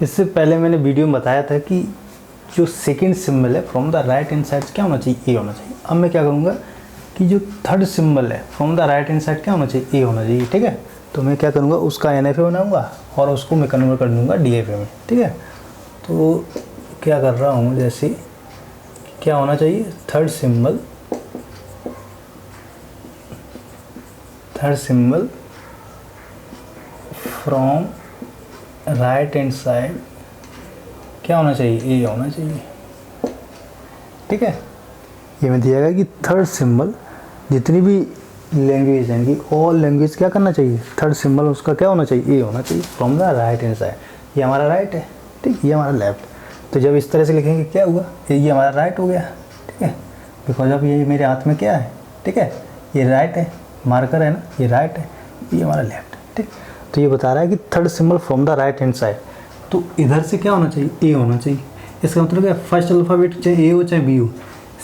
इससे पहले मैंने वीडियो में बताया था कि जो सेकंड सिंबल है from the right hand side क्या होना चाहिए, ए होना चाहिए। अब मैं क्या करूँगा कि जो थर्ड सिंबल है from the right hand side क्या होना चाहिए, ए होना चाहिए। ठीक है, तो मैं क्या करूँगा उसका NFA बनाऊँगा और उसको मैं कन्वर्ट कर दूँगा DFA में। ठीक है, तो क्या कर रहा हूँ, जैसे क्या होना चाहिए, third symbol from right hand side क्या होना चाहिए, ए होना चाहिए। ठीक है, ये मैं दिया गया कि थर्ड सिंबल जितनी भी लैंग्वेज है कि ऑल लैंग्वेज क्या करना चाहिए, थर्ड सिंबल उसका क्या होना चाहिए, ए होना चाहिए from the right hand side. ये हमारा राइट है, ठीक, ये हमारा लेफ्ट। तो जब इस तरह से लिखेंगे क्या हुआ, ये हमारा राइट हो गया। ठीक है, बिकॉज अब ये मेरे हाथ में क्या है, ठीक है, ये राइट है, मार्कर है ना, ये राइट है, ये हमारा लेफ्ट है। ठीक, तो ये बता रहा है कि third symbol from the right hand side, तो इधर से क्या होना चाहिए, ए होना चाहिए। इसका मतलब क्या, फर्स्ट अल्फ़ाबेट चाहे ए हो चाहे बी हो,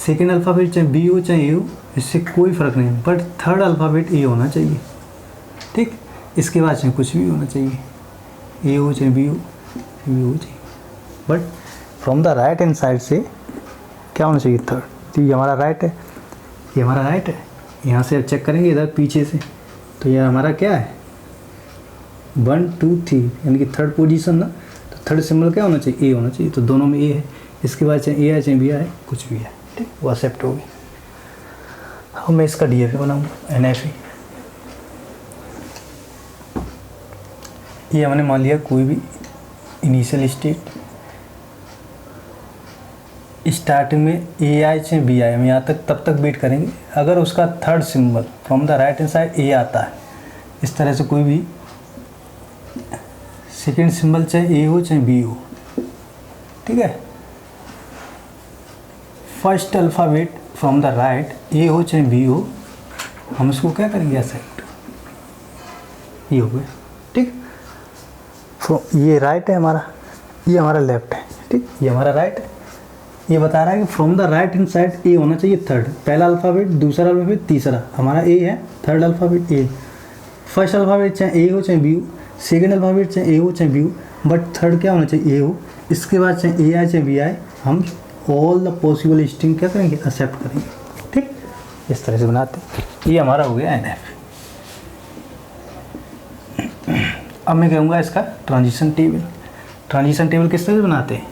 सेकेंड अल्फ़ाबेट चाहे बी हो चाहे ए हो, इससे कोई फ़र्क नहीं, बट थर्ड अल्फ़ाबेट ए होना चाहिए। ठीक, इसके बाद चाहे कुछ भी होना चाहिए, ए हो चाहे बी हो चाहिए, but from the right hand side से क्या होना चाहिए, थर्ड। तो ये हमारा राइट है, ये हमारा राइट है। यहाँ से चेक करेंगे इधर पीछे से, तो ये हमारा क्या है, 1 2 3 यानी कि थर्ड पोजीशन ना, तो थर्ड सिंबल क्या होना चाहिए, ए होना चाहिए। तो दोनों में ए है, इसके बाद चाहे ए आए चाहे बी आए, कुछ भी है, ठीक, वो एक्सेप्ट होगी। अब मैं इसका DFA बनाऊँगा, NFA। ये हमने मान लिया कोई भी इनिशियल स्टेट, स्टार्टिंग में ए आए चाहे बी आए, हम यहाँ तक तब तक वेट करेंगे अगर उसका third symbol from the right hand side A आता है। इस तरह से कोई भी सेकेंड सिंबल चाहे ए हो चाहे बी हो, ठीक है, first alphabet from the right A हो चाहे बी हो, हम इसको क्या करेंगे, एक्सेप्ट। ये हो गया, ठीक। ये राइट है हमारा, ये हमारा लेफ्ट है, ठीक, ये हमारा राइट है। ये बता रहा है कि from the right hand side A होना चाहिए थर्ड, पहला अल्फ़ाबेट, दूसरा अल्फ़ाबेट, तीसरा, हमारा ए है, थर्ड अल्फ़ाबेट ए। फर्स्ट अल्फ़ाबेट चाहे ए हो चाहे बी हो, सेकेंड अल्फ़ाबेट चाहे ए हो चाहे बी हो, बट थर्ड क्या होना चाहिए, ए हो। इसके बाद चाहे ए आए चाहे बी आए, हम ऑल द पॉसिबल स्ट्रिंग क्या करेंगे, एक्सेप्ट करेंगे। ठीक, इस तरह से बनाते हैं। ये हमारा हो गया NF। अब मैं कहूँगा इसका ट्रांजिशन टेबल। ट्रांजिशन टेबल किस तरह से बनाते हैं,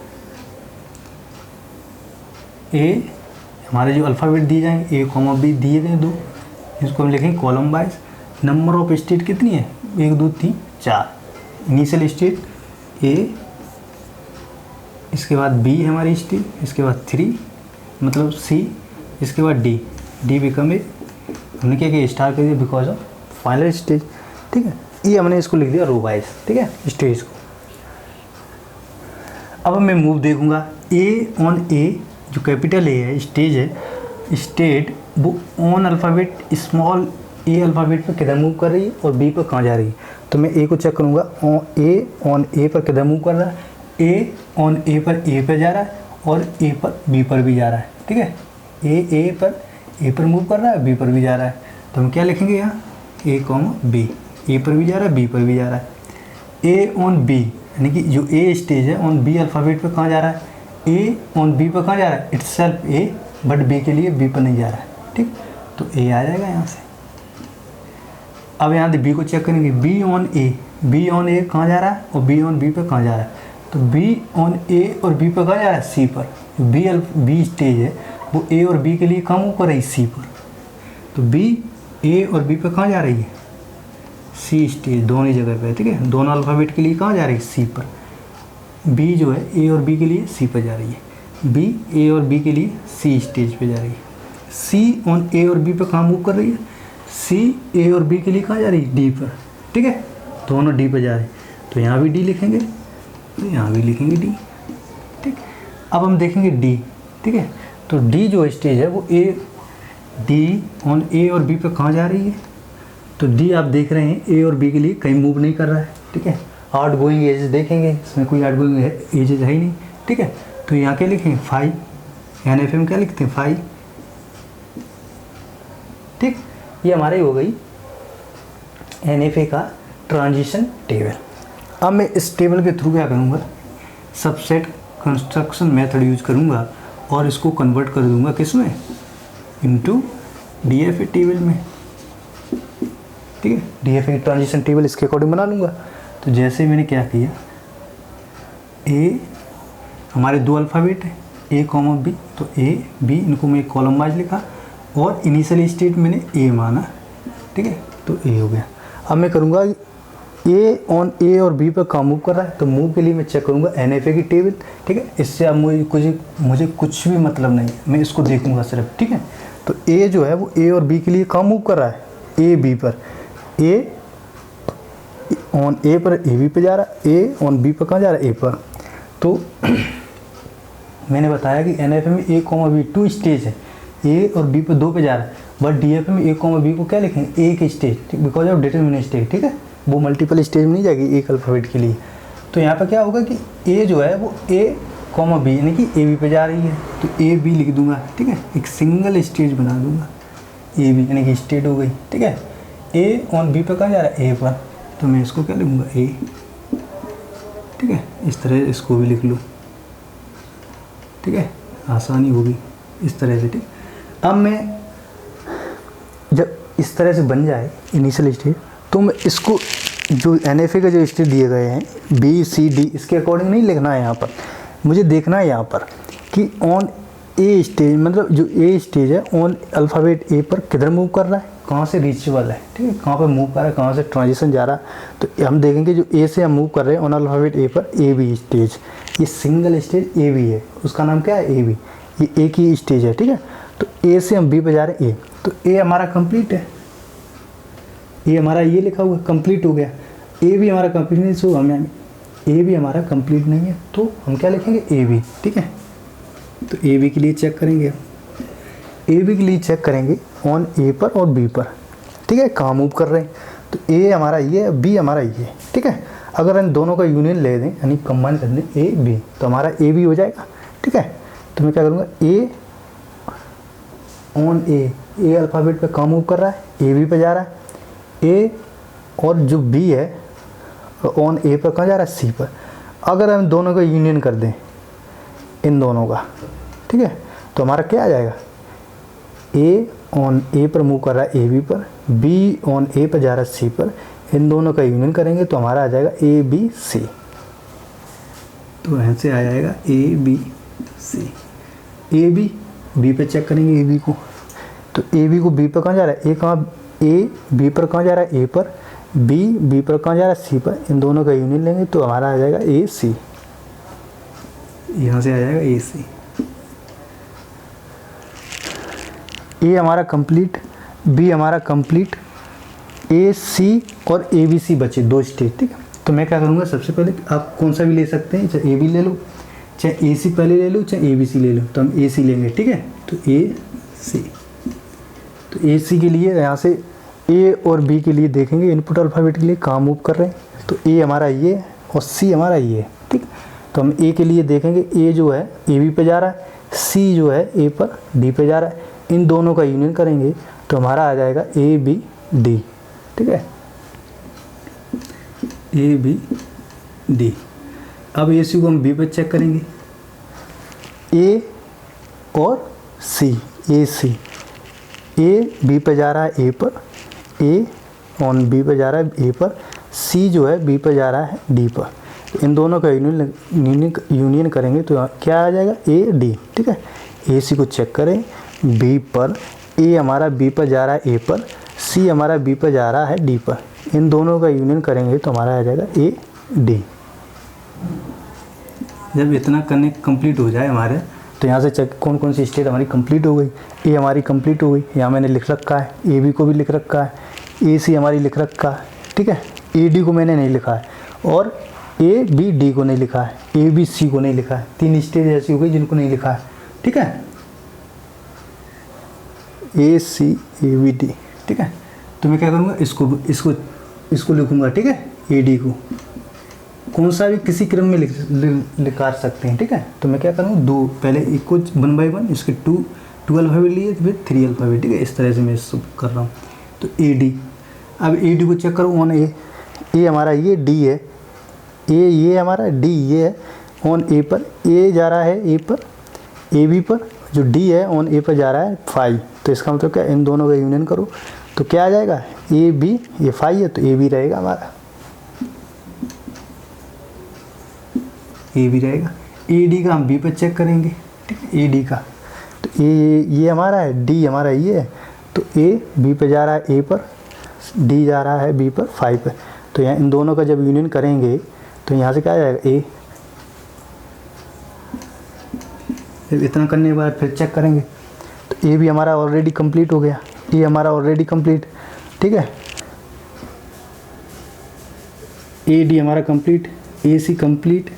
ए हमारे जो अल्फ़ाबेट दिए जाएंगे, A, B दिए गए दो, इसको हम लिखेंगे column wise. Number of state कितनी है, 1 2 3 4। इनिशियल स्टेट A, इसके बाद B है हमारी स्टेट, इसके बाद 3 मतलब C, इसके बाद D बिकम ए, हमने क्या किया, स्टार कर दिया बिकॉज ऑफ फाइनल स्टेज। ठीक है, ये हमने इसको लिख दिया रो वाइज, ठीक है, स्टेज को। अब मैं मूव देखूंगा, A ऑन A, जो कैपिटल ए है, स्टेज है, स्टेट वो on alphabet small A alphabet पर किधर मूव कर रही है और बी पर कहाँ जा रही है। तो मैं ए को चेक करूँगा, ए ऑन ए पर किधर मूव कर रहा है, ए ऑन ए पर ए पर जा रहा है और ए पर बी पर भी जा रहा है। ठीक है, ए पर मूव कर रहा है, बी पर भी जा रहा है। तो हम क्या लिखेंगे यहाँ, ए कॉमा बी, ए पर भी जा रहा है, बी पर भी जा रहा है। ए ऑन बी यानी कि जो ए स्टेज है ऑन बी अल्फ़ाबेट पर कहाँ जा रहा है, ए ऑन बी पर कहाँ जा रहा है, इटसेल्फ ए, बट बी के लिए बी पर नहीं जा रहा है। ठीक, तो ए आ जाएगा यहाँ से। अब यहाँ से बी को चेक करेंगे, बी ऑन ए कहाँ जा रहा है और बी ऑन बी पर कहाँ जा रहा है। तो बी ऑन ए और बी पर कहाँ जा रहा है, सी पर। बी स्टेज है वो ए और बी के लिए कहाँ मूव कर रही है, सी पर। तो बी ए और बी पर कहाँ जा रही है, सी स्टेज, दोनों जगह पे। ठीक है, दोनों अल्फ़ाबेट के लिए कहाँ जा रही है, सी पर। बी जो है ए और बी के लिए सी पर जा रही है, बी ए और बी के लिए सी स्टेज पे जा रही है। सी ऑन ए और बी पर कहाँ मूव कर रही है, सी ए और बी के लिए कहाँ जा रही है, डी पर। ठीक है, दोनों डी पर जा रहे हैं, तो यहाँ भी डी लिखेंगे, तो यहाँ भी लिखेंगे डी। ठीक, अब हम देखेंगे डी। ठीक है, तो डी जो स्टेज है वो डी ऑन ए और बी पर कहाँ जा रही है। तो डी आप देख रहे हैं ए और बी के लिए कहीं मूव नहीं कर रहा है। ठीक है, आउट गोइंग एजेस देखेंगे, इसमें कोई आउट गोइंग एजेस है ही नहीं। ठीक है, तो यहाँ क्या लिखेंगे, 5, NF में क्या लिखते हैं, 5। ठीक, ये हमारी हो गई NFA का ट्रांजिशन टेबल। अब मैं इस टेबल के थ्रू क्या करूँगा, सबसेट कंस्ट्रक्शन मेथड यूज करूँगा और इसको कन्वर्ट कर दूँगा किस में, इनटू डीएफए टेबल में। ठीक है, डीएफए ट्रांजिशन टेबल इसके अकॉर्डिंग बना लूँगा। तो जैसे मैंने क्या किया, ए हमारे दो अल्फ़ाबेट है, ए कॉमा बी, तो ए बी इनको मैं कॉलम वाइज लिखा और इनिशियल स्टेट मैंने ए माना। ठीक है, तो ए हो गया। अब मैं करूँगा ए ऑन ए और बी पर कहाँ मूव कर रहा है, तो मूव के लिए मैं चेक करूँगा एनएफए की टेबल। ठीक है, इससे अब मुझे कुछ भी मतलब नहीं है, मैं इसको देखूँगा सिर्फ। ठीक है, तो ए जो है वो ए और बी के लिए कहाँ मूव कर रहा है, ए बी पर, ए ऑन ए पर ए बी पर जा रहा है, ए ऑन बी पर कहाँ जा रहा है, ए पर। तो मैंने बताया कि एनएफए में ए कॉमा बी 2 स्टेज है, ए और बी पर 2 पे जा रहा है, बट डीएफए में ए कॉमा बी को क्या लिखेंगे, एक stage, because of determinant stage. ठीक है, वो मल्टीपल स्टेज में नहीं जाएगी एक अल्फ़ाबेट के लिए। तो यहाँ पर क्या होगा कि ए जो है वो ए कॉमा बी यानी कि ए बी पे जा रही है, तो ए बी लिख दूंगा। ठीक है, एक सिंगल स्टेज बना दूंगा, ए बी यानी कि स्टेट हो गई। ठीक है, ए ऑन बी पर कहाँ जा रहा है, ए पर, तो मैं इसको क्या लिखूँगा, ए। ठीक है, इस तरह इसको भी लिख लूँ। ठीक है, आसानी होगी इस तरह से। ठीक, अब मैं जब इस तरह से बन जाए इनिशियल स्टेज, तो मैं इसको जो एनएफए के जो स्टेज दिए गए हैं बी सी डी, इसके अकॉर्डिंग नहीं लिखना है यहाँ पर, मुझे देखना है यहाँ पर कि ऑन ए स्टेज, मतलब जो ए स्टेज है ऑन अल्फ़ाबेट ए पर किधर मूव कर रहा है, कहाँ से रीचेबल है। ठीक है, कहाँ पर मूव कर रहा है, कहाँ से ट्रांजिशन जा रहा है। तो हम देखेंगे जो ए से हम मूव कर रहे हैं ऑन अल्फ़ाबेट ए पर, ए बी स्टेज, ये सिंगल स्टेज ए बी है, उसका नाम क्या है, ए बी, ये ए की स्टेज है। ठीक है, तो ए से हम बी पे जा रहे हैं, ए, तो ए हमारा कंप्लीट है, ये हमारा ये लिखा हुआ कंप्लीट हो गया। ए भी हमारा कंप्लीट नहीं, सो हमें ए भी हमारा कंप्लीट नहीं है, तो हम क्या लिखेंगे, ए बी। ठीक है, तो ए बी के लिए चेक करेंगे, ए बी के लिए चेक करेंगे ऑन ए पर और बी पर। ठीक है, कहाँ मूव कर रहे हैं, तो ए हमारा ये है, बी हमारा ये। ठीक है, अगर इन दोनों का यूनियन ले दें यानी कंबाइन कर दें ए बी, तो हमारा ए बी हो जाएगा। ठीक है, तो मैं क्या करूँगा, ए ऑन ए अल्फ़ाबेट पे कहाँ मूव कर रहा है, ए बी पे जा रहा है, ए और जो बी है ऑन ए पर कहाँ जा रहा है, सी पर। अगर हम दोनों का यूनियन कर दें इन दोनों का, ठीक है, तो हमारा क्या आ जाएगा, ए ऑन ए पर मूव कर रहा है ए बी पर, बी ऑन ए पर जा रहा है सी पर, इन दोनों का यूनियन करेंगे तो हमारा आ जाएगा ए बी सी। तो यहाँ से आ जाएगा A B C. A B पे चेक करेंगे ए बी को, तो ए बी को बी पर कहाँ जा रहा है, ए कहाँ, ए बी पर कहाँ जा रहा है, ए पर, बी पर कहाँ जा रहा है, सी पर, इन दोनों का यूनियन लेंगे तो हमारा आ जाएगा ए सी। यहाँ से आ जाएगा ए सी। ए हमारा कंप्लीट, बी हमारा कंप्लीट, ए सी और ए बी सी बचे 2 स्टेज। ठीक है, तो मैं क्या करूँगा, सबसे पहले आप कौन सा भी ले सकते हैं, चाहे ए बी ले लो, चाहे ए सी पहले ले लो, चाहे ए बी सी ले लो, तो हम ए सी लेंगे। ठीक है, तो ए सी, तो ए सी के लिए यहाँ से ए और बी के लिए देखेंगे इनपुट अल्फ़ाबेट के लिए कहाँ मूव कर रहे हैं, तो ए हमारा ये और सी हमारा ये। ठीक, तो हम ए के लिए देखेंगे, ए जो है ए बी पे जा रहा है, सी जो है ए पर डी पे जा रहा है, इन दोनों का यूनियन करेंगे तो हमारा आ जाएगा ए बी डी। ठीक है, ए बी डी। अब ए सी को हम बी पर चेक करेंगे, ए और सी, ए सी, ए बी पे जा रहा है ए पर, ए ऑन बी पे जा रहा है ए पर, सी जो है बी पे जा रहा है डी पर, इन दोनों का यूनियन करेंगे तो क्या आ जाएगा, ए डी। ठीक है, ए सी को चेक करें बी पर, ए हमारा बी पर जा रहा है ए पर, सी हमारा बी पर जा रहा है डी पर, इन दोनों का यूनियन करेंगे तो हमारा आ जाएगा ए डी। जब इतना कनेक्ट कंप्लीट हो जाए हमारे, तो यहाँ से चेक कौन कौन सी स्टेट हमारी कंप्लीट हो गई। ए हमारी कंप्लीट हो गई, यहाँ मैंने लिख रखा है, ए बी को भी लिख रखा है, ए सी हमारी लिख रखा है। ठीक है, ए डी को मैंने नहीं लिखा है और ए बी डी को नहीं लिखा है, ए बी सी को नहीं लिखा है। 3 स्टेज ऐसी हो गई जिनको नहीं लिखा है। ठीक है, A C A B D. ठीक है, तो मैं क्या करूँगा, इसको लिखूँगा। ठीक है, ए डी को कौन सा भी किसी क्रम में लिखा सकते हैं। ठीक है, तो मैं क्या करूँगा, 2 पहले एक को 1 बाई 1, इसके 2 अल्फ़ाबेट लिए, फिर 3 अल्फ़ाबेट। ठीक है, इस तरह से मैं सब कर रहा हूँ। तो ए डी, अब ए डी को चेक करो ऑन ए, ए हमारा ये डी है, ए ये हमारा डी ये है, ऑन ए पर, ए जा रहा है ए पर, ए बी पर, जो डी है ऑन ए पर जा रहा है फाई। तो इसका मतलब क्या, इन दोनों का यूनियन करो तो क्या आ जाएगा, ए बी, ये फाई है तो ए बी रहेगा हमारा, ए बी रहेगा। ए डी का हम बी पर चेक करेंगे, ठीक है, ए डी का, तो ये हमारा है, डी हमारा ये है, तो ए बी पे जा रहा है ए पर, डी जा रहा है बी पर फाई पर। तो यहाँ इन दोनों का जब यूनियन करेंगे तो यहाँ से क्या आ जाएगा, ए। इतना करने के बाद फिर चेक करेंगे तो ए भी हमारा ऑलरेडी कंप्लीट हो गया, ए हमारा ऑलरेडी कंप्लीट, ठीक है, ए डी हमारा कंप्लीट, ए सी कंप्लीट,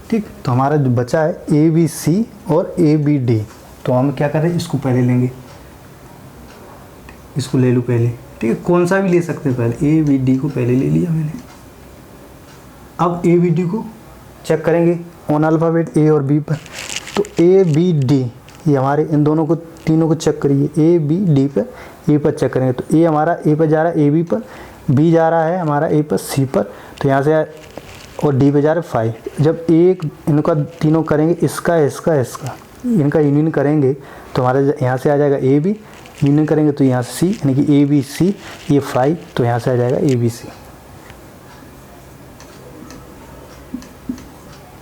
ठीक। तो हमारा जो बचा है ए बी सी और ए बी डी, तो हम क्या करें, इसको पहले लेंगे, इसको ले लो पहले, ठीक है, कौन सा भी ले सकते हैं पहले, ए बी डी को पहले ले लिया मैंने। अब ए बी डी को चेक करेंगे ऑन अल्फ़ाबेट ए और बी पर, तो ए बी डी ये हमारे इन दोनों को, तीनों को चेक करिए, ए बी डी पर, ए पर चेक करेंगे तो ए हमारा ए पर जा रहा है ए बी पर, बी जा रहा है हमारा ए पर सी पर, तो यहाँ से और डी पे जा रहा है फाई। जब एक इनका तीनों करेंगे, इसका इसका इसका इनका यूनियन करेंगे तो हमारा यहाँ से आ जाएगा ए बी, यूनियन करेंगे तो यहाँ से सी, यानी कि ए बी सी, ये फाई, तो यहाँ से आ जाएगा ए बी सी,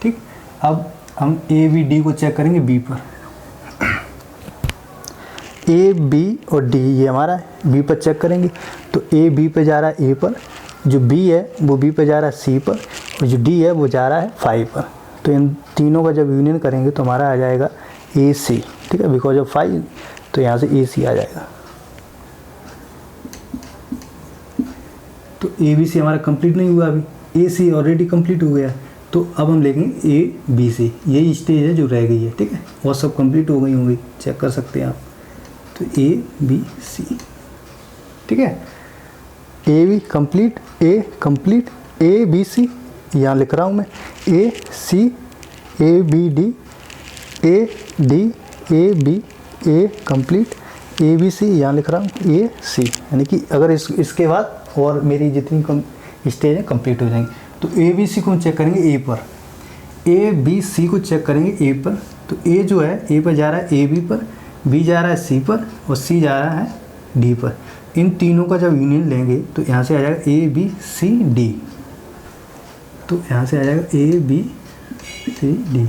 ठीक। अब हम ए बी डी को चेक करेंगे बी पर, ए बी और डी ये हमारा है, बी पर चेक करेंगे तो ए बी पे जा रहा है ए पर, जो बी है वो बी पे जा रहा है सी पर, और जो डी है वो जा रहा है फाई पर। तो इन तीनों का जब यूनियन करेंगे तो हमारा आ जाएगा ए सी, ठीक है, बिकॉज ऑफ फाई, तो यहाँ से ए सी आ जाएगा। तो ए बी सी हमारा कंप्लीट नहीं हुआ अभी, ए सी ऑलरेडी कंप्लीट हो गया, तो अब हम लेंगे ए बी सी, यही स्टेज है जो रह गई है, ठीक है, और सब कंप्लीट हो गई होंगी, चेक कर सकते हैं आप। तो ए बी सी, ठीक है, A B complete, A complete, A B C यहाँ लिख रहा हूँ मैं, A C, A B D, A D, A B, A complete, A B C यहाँ लिख रहा हूँ, ए सी, यानी कि अगर इसके बाद और मेरी जितनी स्टेज है कंप्लीट हो जाएंगी। तो ए बी सी को चेक करेंगे ए पर, ए बी सी को चेक करेंगे ए पर, तो ए जो है ए पर जा रहा है ए बी पर, बी जा रहा है सी पर, और सी जा रहा है डी पर। इन तीनों का जब यूनियन लेंगे तो यहाँ से आ जाएगा ए बी सी डी, तो यहाँ से आ जाएगा ए बी सी डी,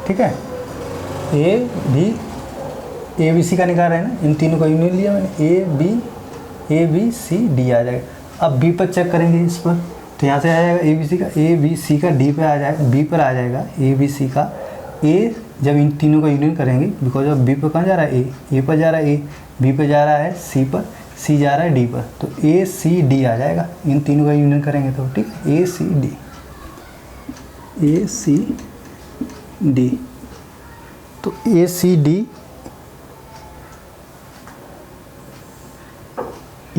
ठीक है। ए बी सी का निकाल रहे हैं ना, इन तीनों का यूनियन लिया मैंने, ए बी सी डी आ जाएगा। अब बी पर चेक करेंगे इस पर, तो यहाँ से आ जाएगा ए बी सी का डी पे आ जाएगा, बी पर आ जाएगा ए बी सी का, ए जब इन तीनों का यूनियन करेंगे, बिकॉज ऑफ बी पर कहाँ जा रहा है ए पर जा रहा है ए, बी पर जा रहा है सी पर, सी जा रहा है डी पर, तो ए सी डी आ जाएगा, इन तीनों का यूनियन करेंगे तो, ठीक है, A C D, A C D, तो ए C D,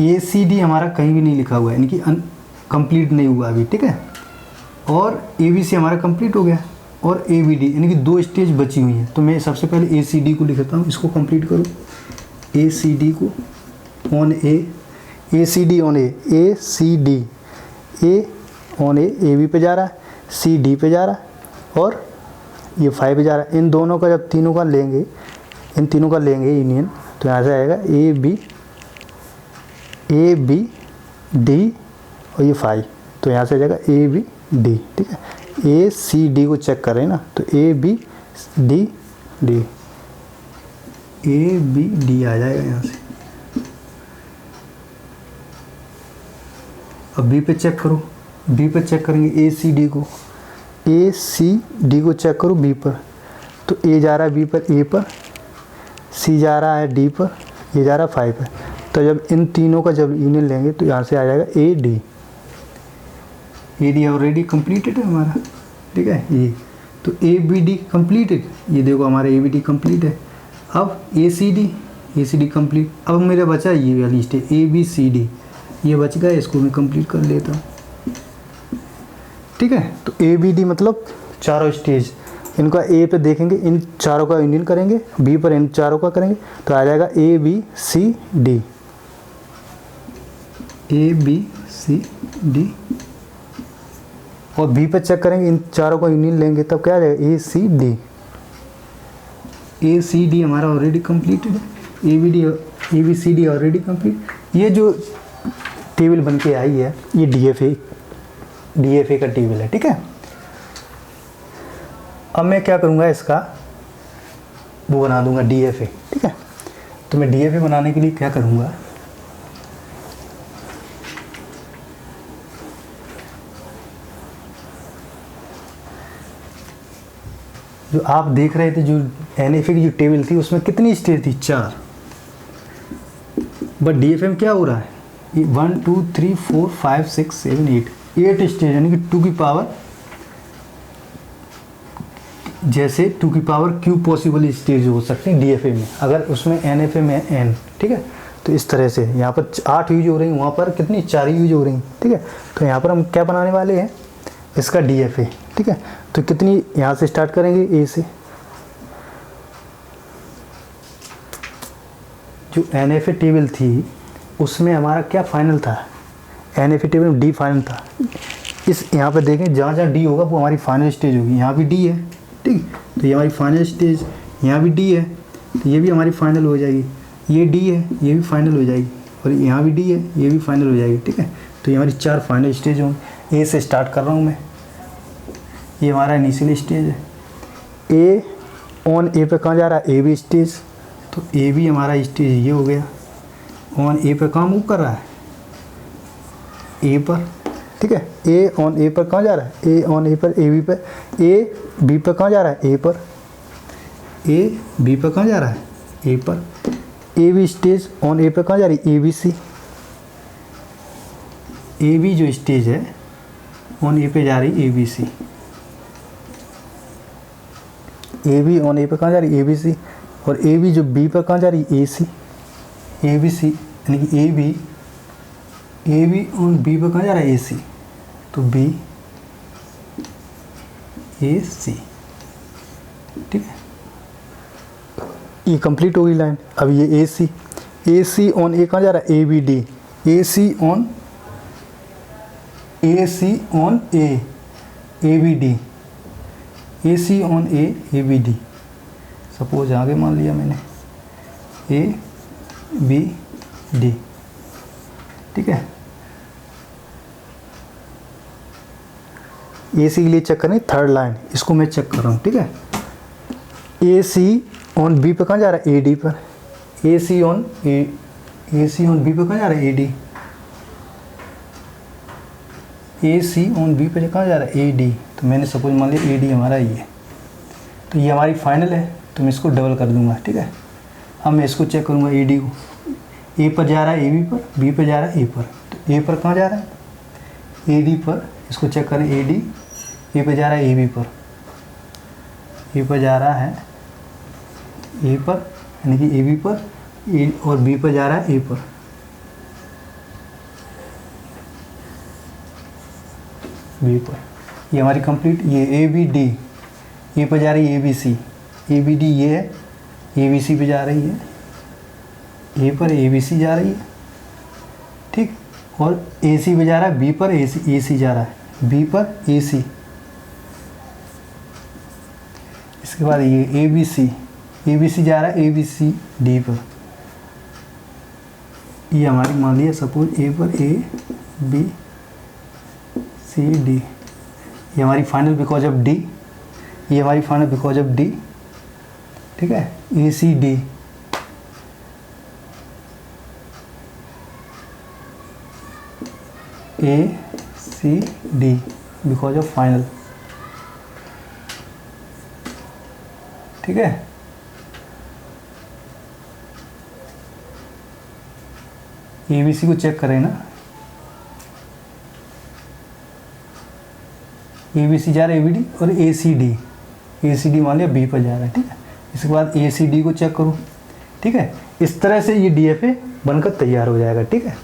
A C D हमारा कहीं भी नहीं लिखा हुआ है, यानी कि कंप्लीट नहीं हुआ अभी, ठीक है। और ए बी सी हमारा कंप्लीट हो गया, और ए बी डी, यानी कि दो स्टेज बची हुई हैं। तो मैं सबसे पहले ए सी डी को लिखता हूँ, इसको कंप्लीट करूँ, ए सी डी को on A C D on A C D, A on A B पे जा रहा है, सी डी पे जा रहा है, और ये फाइव पे जा रहा है। इन दोनों का जब तीनों का लेंगे, इन तीनों का लेंगे यूनियन, तो यहाँ से आएगा ए बी डी, और ये फाइव, तो यहाँ से आ जाएगा ए बी डी, ठीक है। ए सी डी को चेक करें ना, तो A B D D, A B D आ जाएगा यहाँ से। अब बी पे चेक करो, बी पे चेक करेंगे ए सी डी को, ए सी डी को चेक करो बी पर, तो ए जा रहा है बी पर ए पर, सी जा रहा है डी पर, ये जा रहा है फाइव पर। तो जब इन तीनों का जब यूनियन लेंगे तो यहाँ से आ जाएगा ए डी ऑलरेडी कंप्लीटेड है हमारा, ठीक है ये। तो ए बी डी कम्प्लीटेड, ये देखो हमारा ए बी डी कम्प्लीट है। अब ए सी डी कम्प्लीट। अब मेरा बचा ये वाली stage A B C D, ये बच गया, इसको मैं कंप्लीट कर लेता हूँ, ठीक है। तो ए बी डी मतलब चारों स्टेज, इनका ए पे देखेंगे, इन चारों का यूनियन करेंगे, बी पर इन चारों का करेंगे तो आ जाएगा A B C D, A B C D. और बी पे चेक करेंगे, इन चारों का यूनियन लेंगे तब क्या आ जाएगा A C D. A C D हमारा ऑलरेडी कंप्लीटेड है, A B C D already complete. ये जो टेबल बन के आई है ये डीएफए का टेबल है, ठीक है। अब मैं क्या करूँगा, इसका वो बना दूंगा डीएफए, ठीक है। तो मैं डीएफए बनाने के लिए क्या करूँगा, जो आप देख रहे थे जो एनएफए की जो टेबल थी उसमें कितनी स्टेज थी, 4। बट डीएफए में क्या हो रहा है, 1 2 3 4 5 6 7 8 स्टेज, यानी कि 2 की पावर, जैसे 2 की पावर क्यू पॉसिबल स्टेज हो सकती है डीएफए में, अगर उसमें एनएफए में एन, ठीक है। तो इस तरह से यहाँ पर 8 यूज हो रही, वहाँ पर कितनी 4 यूज हो रही, ठीक है। तो यहाँ पर हम क्या बनाने वाले हैं, इसका डीएफए, ठीक है। तो कितनी यहाँ से स्टार्ट करेंगे, ए से। जो एनएफए टेबल थी उसमें हमारा क्या फाइनल था, एनएफए टेबल में डी फाइनल था। इस यहाँ पर देखें, जहाँ जहाँ डी होगा वो हमारी फाइनल स्टेज होगी। यहाँ भी डी है, ठीक। तो ये हमारी फाइनल स्टेज, यहाँ भी डी है तो ये भी हमारी फाइनल हो जाएगी। ये डी है, ये भी फाइनल हो जाएगी, और यहाँ भी डी है, ये भी फाइनल हो जाएगी, ठीक है। तो ये हमारी 4 फाइनल स्टेज होंगी। ए से स्टार्ट कर रहा हूँ मैं, ये हमारा इनिशियल स्टेज है। ए ऑन ए पे कहाँ जा रहा है, ए बी स्टेज। तो ए बी हमारा स्टेज ये हो गया, ऑन ए पे कहाँ मूव कर रहा है, ए पर, ठीक है। ए ऑन ए पर कहाँ जा रहा है, ए ऑन ए पर, ए बी पर। ए बी पर कहाँ जा रहा है, ए पर। ए बी पर कहाँ जा रहा है, ए पर। A B stage on A पर कहाँ जा रही है, A B C. A B जो स्टेज है ऑन ए पे जा रही है, A B C. A B on A पर कहाँ जा रही है, ए बी सी। और ए बी जो बी पर कहाँ जा रही है, ए सी। ए बी सी यानी कि ए बी ऑन बी पर कहाँ जा रहा है, ए सी। तो बी ए सी, ठीक है। ये कंप्लीट होगी लाइन। अब ये ए सी ऑन ए कहाँ जा रहा है, A B D. A C on A B D, A C on A B D. Suppose आगे मान लिया मैंने ए बी डी, ठीक है। ए सी के लिए चेक करें, थर्ड लाइन, इसको मैं चेक कर रहा हूँ, ठीक है। ए सी ऑन बी पे कहाँ जा रहा है, ए डी पर। ए सी ऑन बी पे कहाँ जा रहा है, A D. A C on B पे कहाँ जा रहा है, ए डी। तो मैंने सपोज मान लिया ए डी हमारा ये, तो ये हमारी फाइनल है, तो मैं इसको डबल कर दूंगा, ठीक है। अब मैं इसको चेक करूँगा, ए डी को। ए पर जा रहा है, ए बी पर, बी पर जा रहा है, ए पर। तो ए पर कहाँ जा रहा है, ए डी पर। इसको चेक करें, ए डी, ए पर जा रहा है, ए बी पर। ए पर जा रहा है ए पर, यानी कि ए बी पर, ए और बी पर जा रहा है, ए पर। बी पर ये हमारी कंप्लीट। ये ए बी डी, ए पर जा रही है, A B C. A B D ये है, ए बी सी पे जा रही है, ए पर ए बी सी जा रही है, ठीक। और ए सी पे जा रहा है, बी पर ए सी जा रहा है, बी पर ए सी। इसके बाद ये ए बी सी जा रहा है, ए बी सी डी पर। ये हमारी मान लिया सपोज ए पर ए बी सी डी। ये हमारी फाइनल बिकॉज ऑफ डी, ये हमारी फाइनल बिकॉज ऑफ डी, ठीक है। A C D, A C D because of final, ठीक है। ए बी सी को चेक करें ना, ए बी सी जा रहा है, ए बी डी, और ए सी डी मान लिया बी पर जा रहा है, ठीक है। इसके बाद ए सी डी को चेक करूँ, ठीक है। इस तरह से ये डी एफ ए बनकर तैयार हो जाएगा, ठीक है।